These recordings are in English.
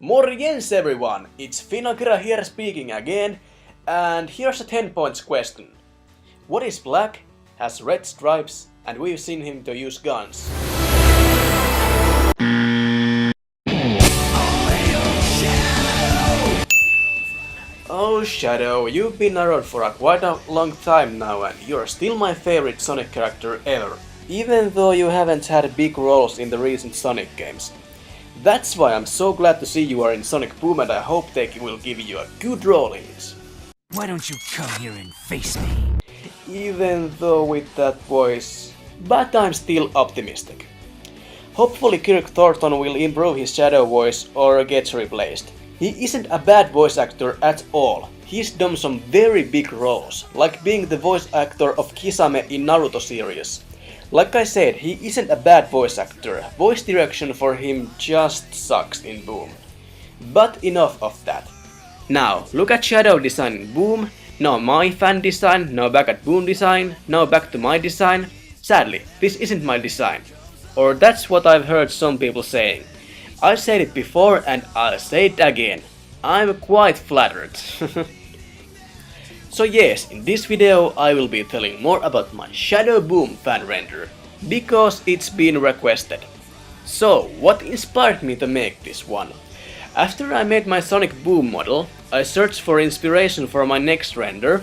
Morjens everyone, it's FinnAkira here speaking again, and here's a 10 points question. What is black, has red stripes, and we've seen him to use guns? Oh Shadow, you've been around for quite a long time now and you're still my favorite Sonic character ever, even though you haven't had big roles in the recent Sonic games. That's why I'm so glad to see you are in Sonic Boom and I hope they will give you a good role in it. Why don't you come here and face me? Even though with that voice, but I'm still optimistic. Hopefully Kirk Thornton will improve his Shadow voice or gets replaced. He isn't a bad voice actor at all. He's done some very big roles, like being the voice actor of Kisame in Naruto series. Like I said, he isn't a bad voice actor. Voice direction for him just sucks in Boom. But enough of that. Now, look at Shadow design in Boom. Now my fan design, now back at Boom design, now back to my design. Sadly, this isn't my design. Or that's what I've heard some people saying. I said it before and I'll say it again. I'm quite flattered. So yes, in this video I will be telling more about my Shadow Boom fan render, because it's been requested. So, what inspired me to make this one? After I made my Sonic Boom model, I searched for inspiration for my next render.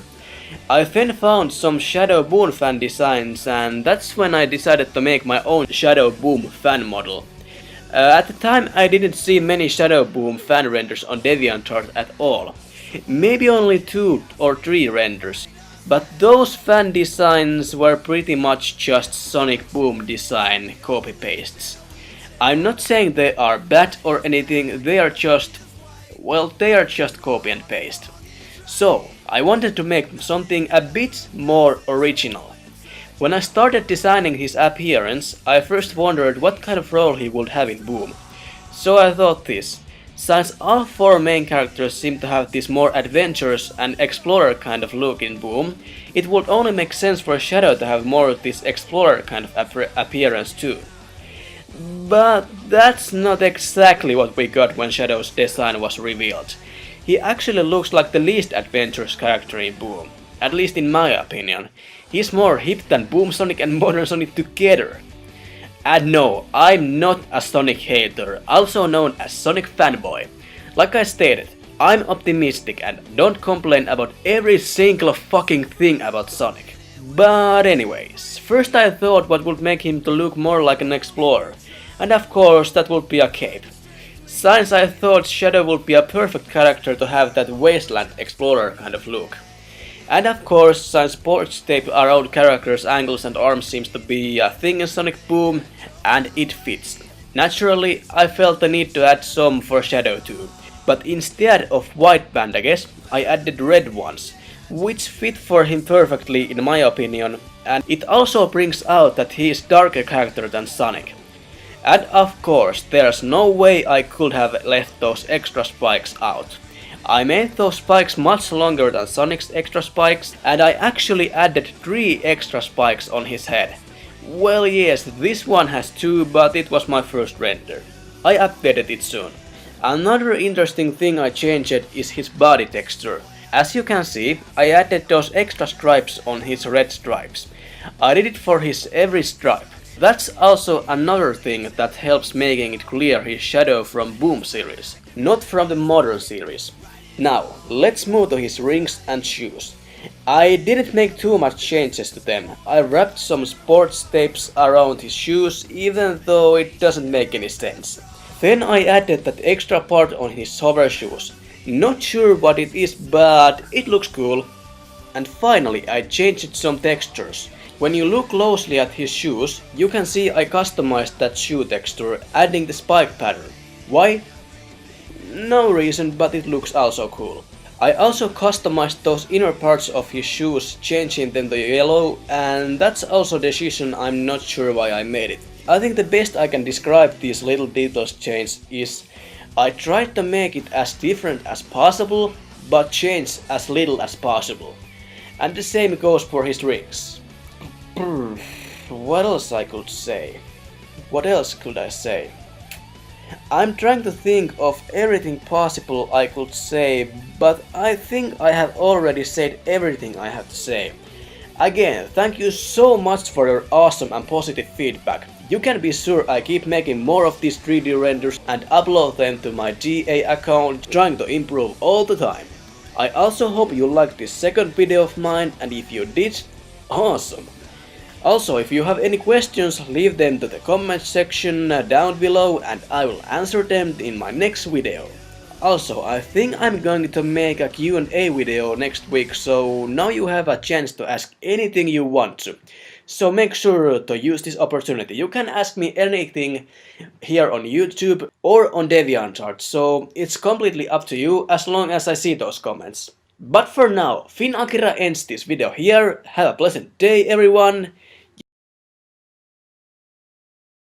I then found some Shadow Boom fan designs and that's when I decided to make my own Shadow Boom fan model. At the time I didn't see many Shadow Boom fan renders on DeviantArt at all. Maybe only 2 or 3 renders. But those fan designs were pretty much just Sonic Boom design copy-pastes. I'm not saying they are bad or anything, they are just copy and paste. So, I wanted to make something a bit more original. When I started designing his appearance, I first wondered what kind of role he would have in Boom. So I thought this. Since all 4 main characters seem to have this more adventurous and explorer kind of look in Boom, it would only make sense for Shadow to have more of this explorer kind of appearance too. But that's not exactly what we got when Shadow's design was revealed. He actually looks like the least adventurous character in Boom, at least in my opinion. He's more hip than Boom Sonic and Modern Sonic together. And no, I'm not a Sonic hater, also known as Sonic fanboy. Like I stated, I'm optimistic and don't complain about every single fucking thing about Sonic. But anyways, first I thought what would make him to look more like an explorer, and of course that would be a cape. Since I thought Shadow would be a perfect character to have that wasteland explorer kind of look. And of course, since sports tape around characters' ankles and arms seems to be a thing in Sonic Boom, and it fits. Naturally, I felt the need to add some for Shadow too. But instead of white bandages, I added red ones, which fit for him perfectly in my opinion, and it also brings out that he is darker character than Sonic. And of course, there's no way I could have left those extra spikes out. I made those spikes much longer than Sonic's extra spikes, and I actually added 3 extra spikes on his head. Well yes, this one has 2, but it was my first render. I updated it soon. Another interesting thing I changed is his body texture. As you can see, I added those extra stripes on his red stripes. I did it for his every stripe. That's also another thing that helps making it clear his Shadow from Boom series, not from the Modern series. Now, let's move to his rings and shoes. I didn't make too much changes to them. I wrapped some sports tapes around his shoes, even though it doesn't make any sense. Then I added that extra part on his hover shoes. Not sure what it is, but it looks cool. And finally I changed some textures. When you look closely at his shoes, you can see I customized that shoe texture, adding the spike pattern. Why? No reason, but it looks also cool. I also customized those inner parts of his shoes, changing them to yellow, and that's also a decision I'm not sure why I made it. I think the best I can describe these little details change is I tried to make it as different as possible, but change as little as possible. And the same goes for his rings. What else I could say? What else could I say? I'm trying to think of everything possible I could say, but I think I have already said everything I have to say. Again, thank you so much for your awesome and positive feedback. You can be sure I keep making more of these 3D renders and upload them to my GA account, trying to improve all the time. I also hope you liked this second video of mine, and if you did, awesome! Also, if you have any questions, leave them to the comment section down below and I will answer them in my next video. Also, I think I'm going to make a Q&A video next week, so now you have a chance to ask anything you want to. So make sure to use this opportunity. You can ask me anything here on YouTube or on DeviantArt, so it's completely up to you as long as I see those comments. But for now, FinnAkira ends this video here. Have a pleasant day everyone,